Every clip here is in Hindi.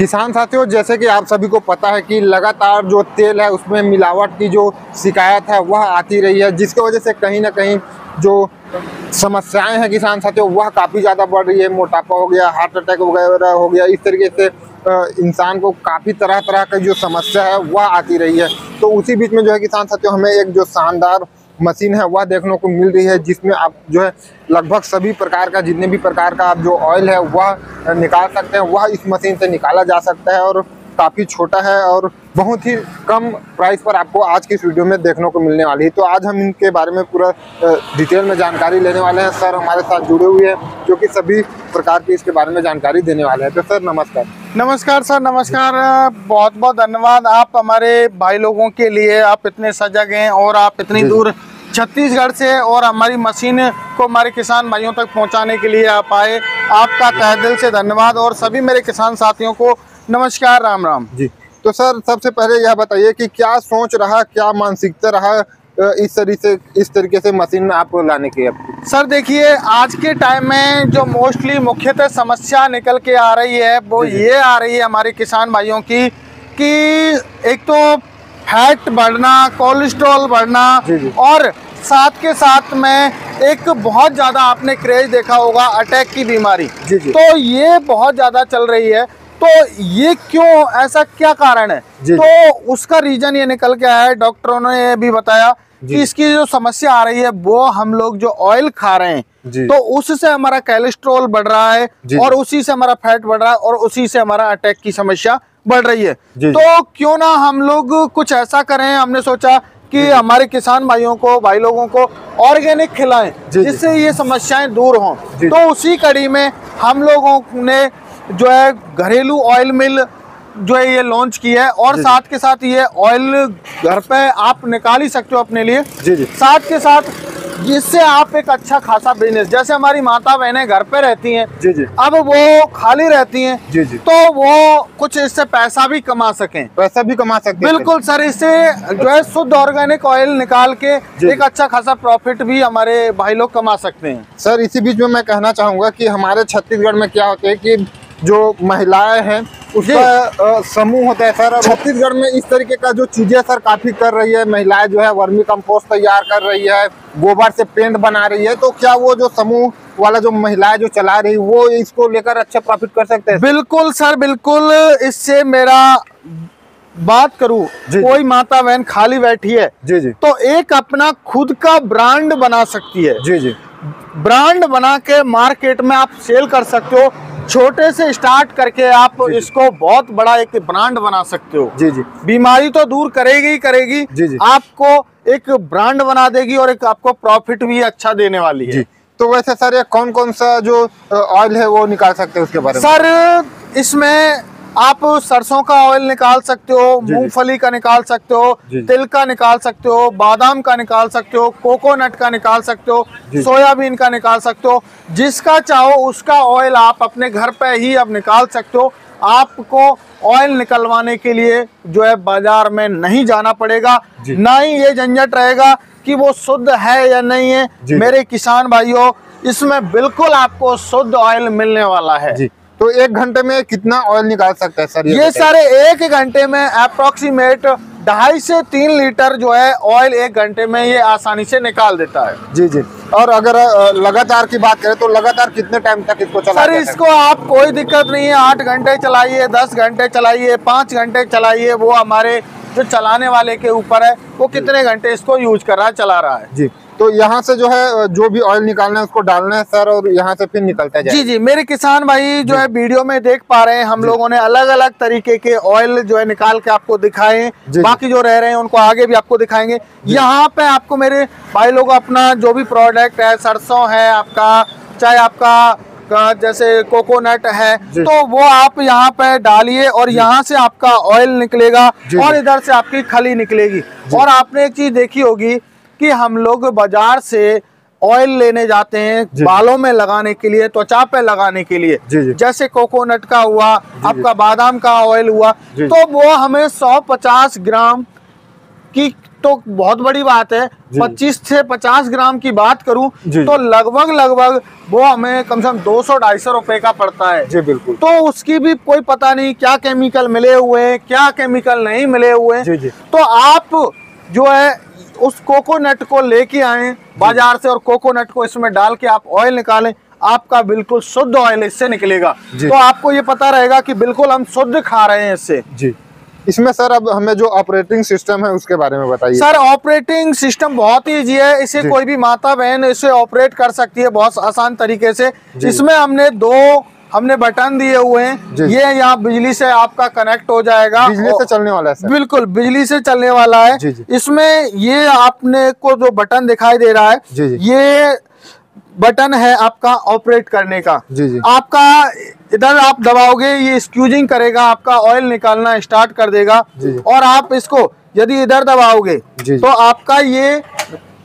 किसान साथियों, जैसे कि आप सभी को पता है कि लगातार जो तेल है उसमें मिलावट की जो शिकायत है वह आती रही है, जिसकी वजह से कहीं ना कहीं जो समस्याएं हैं किसान साथियों वह काफ़ी ज़्यादा बढ़ रही है। मोटापा हो गया, हार्ट अटैक वगैरह हो गया, इस तरीके से इंसान को काफ़ी तरह तरह की जो समस्या है वह आती रही है। तो उसी बीच में जो है किसान साथियों हमें एक जो शानदार मशीन है वह देखने को मिल रही है, जिसमें आप जो है लगभग सभी प्रकार का, जितने भी प्रकार का आप जो ऑयल है वह निकाल सकते हैं, वह इस मशीन से निकाला जा सकता है। और काफ़ी छोटा है और बहुत ही कम प्राइस पर आपको आज की इस वीडियो में देखने को मिलने वाली है। तो आज हम इनके बारे में पूरा डिटेल में जानकारी लेने वाले हैं। सर हमारे साथ जुड़े हुए हैं जो कि सभी प्रकार की इसके बारे में जानकारी देने वाले हैं। तो सर नमस्कार। नमस्कार सर, नमस्कार। बहुत बहुत धन्यवाद आप हमारे भाई लोगों के लिए, आप इतने सजग हैं और आप इतनी दूर छत्तीसगढ़ से और हमारी मशीन को हमारे किसान भाइयों तक पहुंचाने के लिए आप आए। आपका तहे दिल से धन्यवाद। और सभी मेरे किसान साथियों को नमस्कार, राम राम जी। तो सर सबसे पहले यह बताइए कि क्या सोच रहा, क्या मानसिकता रहा इस तरीके से मशीन आप लाने की? सर देखिए, आज के टाइम में जो मोस्टली मुख्यतः समस्या निकल के आ रही है वो ये आ रही है हमारे किसान भाइयों की कि एक तो फैट बढ़ना, कोलेस्ट्रॉल बढ़ना और साथ के साथ में एक बहुत ज़्यादा आपने क्रेज देखा होगा अटैक की बीमारी। तो ये बहुत ज़्यादा चल रही है। तो ये क्यों, ऐसा क्या कारण है? तो उसका रीजन ये निकल के आया है, डॉक्टरों ने ये भी बताया कि इसकी जो समस्या आ रही है वो हम लोग जो ऑयल खा रहे हैं तो उससे हमारा कोलेस्ट्रॉल बढ़ रहा है और उसी से हमारा फैट बढ़ रहा है और उसी से हमारा अटैक की समस्या बढ़ रही है। तो क्यों ना हम लोग कुछ ऐसा करें। हमने सोचा कि हमारे किसान भाइयों को, भाई लोगों को ऑर्गेनिक खिलाएं जिससे ये समस्याएं दूर हों। तो उसी कड़ी में हम लोगों ने जो है घरेलू ऑयल मिल जो है ये लॉन्च की है और साथ के साथ ये ऑयल घर पे आप निकाल ही सकते हो अपने लिए। साथ के साथ जिससे आप एक अच्छा खासा बिजनेस, जैसे हमारी माता बहनें घर पे रहती हैं, अब वो खाली रहती हैं, तो वो कुछ इससे पैसा भी कमा सकें। बिल्कुल सर, इससे जो है शुद्ध ऑर्गेनिक ऑयल निकाल के एक अच्छा खासा प्रॉफिट भी हमारे भाई लोग कमा सकते हैं। सर इसी बीच में मैं कहना चाहूँगा कि हमारे छत्तीसगढ़ में क्या होता है कि जो महिलाएं हैं उसका समूह होता है सर। छत्तीसगढ़ में इस तरीके का जो चीजें सर काफी कर रही है। महिलाएं जो है वर्मी कंपोस्ट तैयार कर रही है, गोबर से पेंट बना रही है। तो क्या वो जो समूह वाला जो महिलाएं जो चला रही वो इसको लेकर अच्छा प्रॉफिट कर सकते हैं? बिल्कुल सर, बिल्कुल। इससे मेरा बात करूं, कोई माता बहन खाली बैठी है तो एक अपना खुद का ब्रांड बना सकती है। ब्रांड बना के मार्केट में आप सेल कर सकते हो। छोटे से स्टार्ट करके आप इसको बहुत बड़ा एक ब्रांड बना सकते हो। बीमारी तो दूर करेगी ही करेगी, आपको एक ब्रांड बना देगी और एक आपको प्रॉफिट भी अच्छा देने वाली है। तो वैसे सर ये कौन कौन सा जो ऑयल है वो निकाल सकते हैं उसके बारे में? सर इसमें आप सरसों का ऑयल निकाल सकते हो, मूंगफली का निकाल सकते हो, तिल का निकाल सकते हो, बादाम का निकाल सकते हो, कोकोनट का निकाल सकते हो, सोयाबीन का निकाल सकते हो। जिसका चाहो उसका ऑयल आप अपने घर पे ही अब निकाल सकते हो। आपको ऑयल निकलवाने के लिए जो है बाजार में नहीं जाना पड़ेगा, ना ही ये झंझट रहेगा कि वो शुद्ध है या नहीं है। मेरे किसान भाइयों, इसमें बिल्कुल आपको शुद्ध ऑयल मिलने वाला है। तो 1 घंटे में कितना ऑयल निकाल सकता है सर? ये सारे 1 घंटे में अप्रोक्सीमेट 2.5 से 3 लीटर जो है ऑयल 1 घंटे में ये आसानी से निकाल देता है। और अगर लगातार की बात करें तो लगातार कितने टाइम तक इसको चला? सर इसको आप कोई दिक्कत नहीं है, 8 घंटे चलाइए, 10 घंटे चलाइए, 5 घंटे चलाइए। वो हमारे जो चलाने वाले के ऊपर है वो कितने घंटे इसको यूज कर रहा है, चला रहा है। तो यहाँ से जो है जो भी ऑयल निकालना है उसको डालना है सर और यहाँ से फिर निकलता जाए। जी, मेरे किसान भाई जो है वीडियो में देख पा रहे हैं, हम लोगों ने अलग अलग तरीके के ऑयल जो है निकाल के आपको दिखाए। बाकी जो रह रहे हैं उनको आगे भी आपको दिखाएंगे। यहाँ पे आपको मेरे भाई लोग अपना जो भी प्रोडक्ट है, सरसों है आपका, चाहे आपका जैसे कोकोनट है, तो वो आप यहाँ पे डालिए और यहाँ से आपका ऑयल निकलेगा और इधर से आपकी खली निकलेगी। और आपने एक चीज देखी होगी कि हम लोग बाजार से ऑयल लेने जाते हैं बालों में लगाने के लिए, त्वचा पे लगाने के लिए, जैसे कोकोनट का हुआ, आपका बादाम का ऑयल हुआ, तो वो हमें 150 ग्राम की तो बहुत बड़ी बात है। 25 से 50 ग्राम की बात करूं तो लगभग वो हमें कम से कम 200-250 रुपए का पड़ता है जी बिल्कुल। तो उसकी भी कोई पता नहीं क्या केमिकल मिले हुए हैं, क्या केमिकल नहीं मिले हुए हैं। तो आप जो है उस कोकोनट को लेके आए बाजार से और कोकोनट को इसमें डाल के आप ऑयल निकालें, आपका बिल्कुल शुद्ध ऑयल इससे निकलेगा। तो आपको ये पता रहेगा कि बिल्कुल हम शुद्ध खा रहे हैं इससे। जी। इसमें सर अब हमें जो ऑपरेटिंग सिस्टम है उसके बारे में बताइए। सर ऑपरेटिंग सिस्टम बहुत ही ईजी है, इसे कोई भी माता बहन इसे ऑपरेट कर सकती है बहुत आसान तरीके से। इसमें हमने बटन दिए हुए हैं, ये यहाँ बिजली से आपका कनेक्ट हो जाएगा, बिजली से चलने वाला है सर। बिल्कुल बिजली से चलने वाला है। इसमें ये आपने को जो बटन दिखाई दे रहा है ये बटन है आपका ऑपरेट करने का। आपका इधर आप दबाओगे ये स्क्यूजिंग करेगा, आपका ऑयल निकालना स्टार्ट कर देगा। और आप इसको यदि इधर दबाओगे तो आपका ये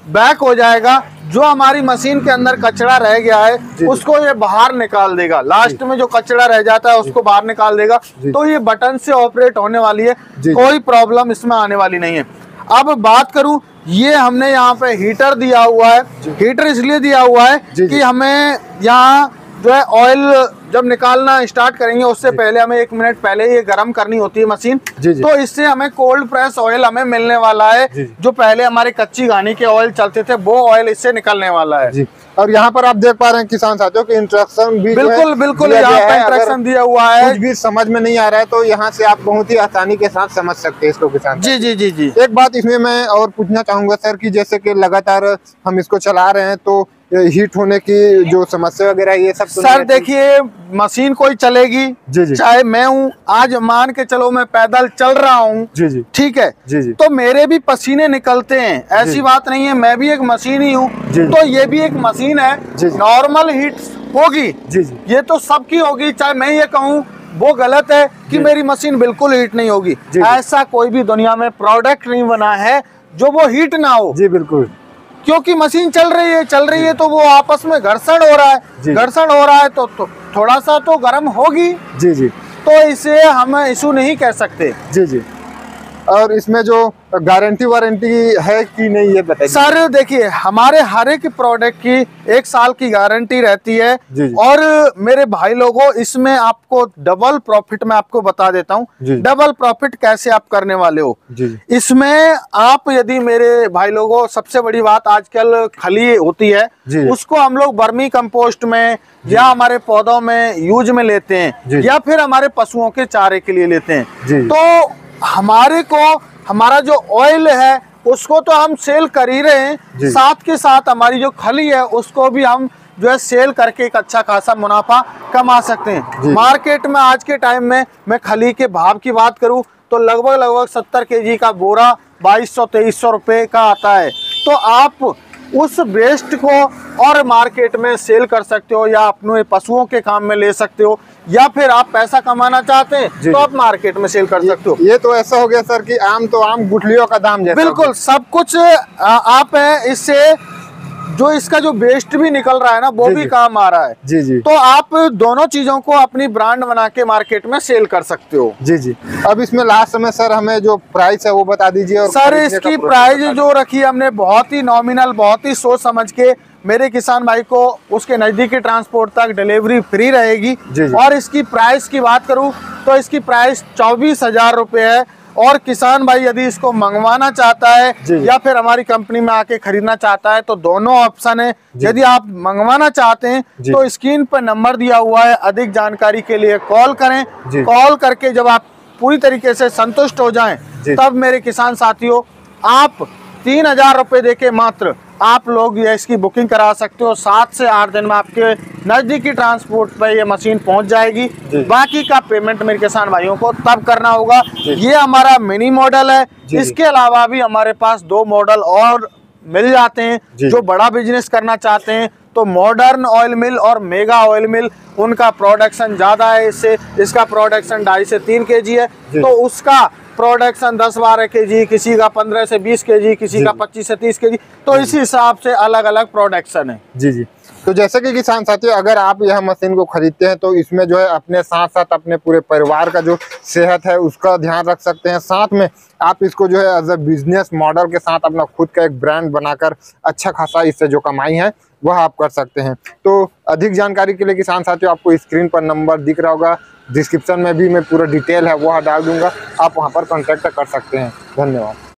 बैक हो जाएगा। जो हमारी मशीन के अंदर कचरा रह गया है उसको ये बाहर निकाल देगा। लास्ट में जो कचरा रह जाता है उसको बाहर निकाल देगा। तो ये बटन से ऑपरेट होने वाली है, कोई प्रॉब्लम इसमें आने वाली नहीं है। अब बात करूं, ये हमने यहाँ पे हीटर दिया हुआ है। हीटर इसलिए दिया हुआ है कि हमें यहाँ जो है ऑयल जब निकालना स्टार्ट करेंगे उससे पहले हमें 1 मिनट पहले ये गर्म करनी होती है मशीन। तो इससे हमें कोल्ड प्रेस ऑयल हमें मिलने वाला है। जो पहले हमारे कच्ची घानी के ऑयल चलते थे वो ऑयल इससे निकलने वाला है। और यहाँ पर आप देख पा रहे हैं किसान साथियों की इंस्ट्रक्शन भी बिल्कुल यहाँ पे इंस्ट्रक्शन दिया हुआ है। कुछ भी समझ में नहीं आ रहा है तो यहाँ से आप बहुत ही आसानी के साथ समझ सकते हैं इसको किसान। जी। एक बात इसमें मैं और पूछना चाहूंगा सर कि जैसे कि लगातार हम इसको चला रहे हैं तो हीट होने की जो समस्या वगैरह ये सब सर देखिए मशीन कोई चलेगी, चाहे मैं हूँ, आज मान के चलो मैं पैदल चल रहा हूँ, ठीक है, तो मेरे भी पसीने निकलते हैं, ऐसी बात नहीं है, मैं भी एक मशीन ही हूँ। तो ये भी एक मशीन है, नॉर्मल हीट होगी, ये तो सबकी होगी। चाहे मैं ये कहूँ वो गलत है कि मेरी मशीन बिल्कुल हीट नहीं होगी, ऐसा कोई भी दुनिया में प्रोडक्ट नहीं बना है जो वो हीट ना हो। जी बिल्कुल, क्योंकि मशीन चल रही है तो वो आपस में घर्षण हो रहा है तो थोड़ा सा तो गर्म होगी। तो इसे हम इशू नहीं कह सकते। और इसमें जो गारंटी वारंटी है कि नहीं ये बताइए। सर देखिए हमारे हर एक प्रोडक्ट की 1 साल की गारंटी रहती है। और मेरे भाई लोगों इसमें आपको डबल प्रॉफिट मैं आपको बता देता हूँ। डबल प्रॉफिट कैसे आप करने वाले हो इसमें आप यदि मेरे भाई लोगों, सबसे बड़ी बात आजकल खली होती है उसको हम लोग वर्मी कंपोस्ट में या हमारे पौधों में यूज में लेते हैं या फिर हमारे पशुओं के चारे के लिए लेते हैं। तो हमारा जो ऑयल है उसको तो हम सेल कर ही रहे हैं, साथ के साथ हमारी जो खली है उसको भी हम जो है सेल करके एक अच्छा खासा मुनाफा कमा सकते हैं। मार्केट में आज के टाइम में मैं खली के भाव की बात करूं तो लगभग 70 केजी का बोरा 2200-2300 रुपए का आता है। तो आप उस वेस्ट को और मार्केट में सेल कर सकते हो या अपने पशुओं के काम में ले सकते हो, या फिर आप पैसा कमाना चाहते हैं तो आप मार्केट में सेल कर सकते हो। ये तो ऐसा हो गया सर कि आम तो आम, गुठलियों का दाम जैसा। बिल्कुल सब कुछ आप है, इससे जो इसका जो वेस्ट भी निकल रहा है ना वो भी काम आ रहा है। तो आप दोनों चीजों को अपनी ब्रांड बना के मार्केट में सेल कर सकते हो। अब इसमें लास्ट समय सर हमें जो प्राइस है वो बता दीजिए। और सर इसकी प्राइस जो रखी है हमने बहुत ही नॉमिनल, बहुत ही सोच समझ के, मेरे किसान भाई को उसके नजदीकी ट्रांसपोर्ट तक डिलीवरी फ्री रहेगी। और इसकी प्राइस की बात करूं तो इसकी प्राइस 24,000 रुपए है। और किसान भाई यदि इसको मंगवाना चाहता है या फिर हमारी कंपनी में आके खरीदना चाहता है तो दोनों ऑप्शन है। यदि आप मंगवाना चाहते हैं तो स्क्रीन पर नंबर दिया हुआ है, अधिक जानकारी के लिए कॉल करें। कॉल करके जब आप पूरी तरीके से संतुष्ट हो जाएं तब मेरे किसान साथियों आप 3,000 रुपए देके मात्र आप लोग ये इसकी बुकिंग करा सकते हो। 7 से 8 दिन में आपके नजदीकी ट्रांसपोर्ट पे ये मशीन पहुंच जाएगी। बाकी का पेमेंट मेरे किसान भाइयों को तब करना होगा। ये हमारा मिनी मॉडल है। इसके अलावा भी हमारे पास 2 मॉडल और मिल जाते हैं। जो बड़ा बिजनेस करना चाहते हैं तो मॉडर्न ऑयल मिल और मेगा ऑयल मिल, उनका प्रोडक्शन ज्यादा है। इसका प्रोडक्शन 2.5 से 3 kg है तो उसका प्रोडक्शन 10-12 kg, किसी का 15 से 20 kg, किसी का 25 से 30 kg। तो इसी हिसाब से अलग अलग प्रोडक्शन है। तो जैसे कि किसान साथियों, अगर आप यह मशीन को खरीदते हैं तो इसमें जो है अपने साथ साथ अपने पूरे परिवार का जो सेहत है उसका ध्यान रख सकते हैं। साथ में आप इसको जो है एज अ बिजनेस मॉडल के साथ अपना खुद का एक ब्रांड बनाकर अच्छा खासा इससे जो कमाई है वह आप कर सकते हैं। तो अधिक जानकारी के लिए किसान साथियों, आपको स्क्रीन पर नंबर दिख रहा होगा, डिस्क्रिप्शन में भी मैं पूरा डिटेल है वह डाल दूंगा, आप वहां पर कॉन्टैक्ट कर सकते हैं। धन्यवाद।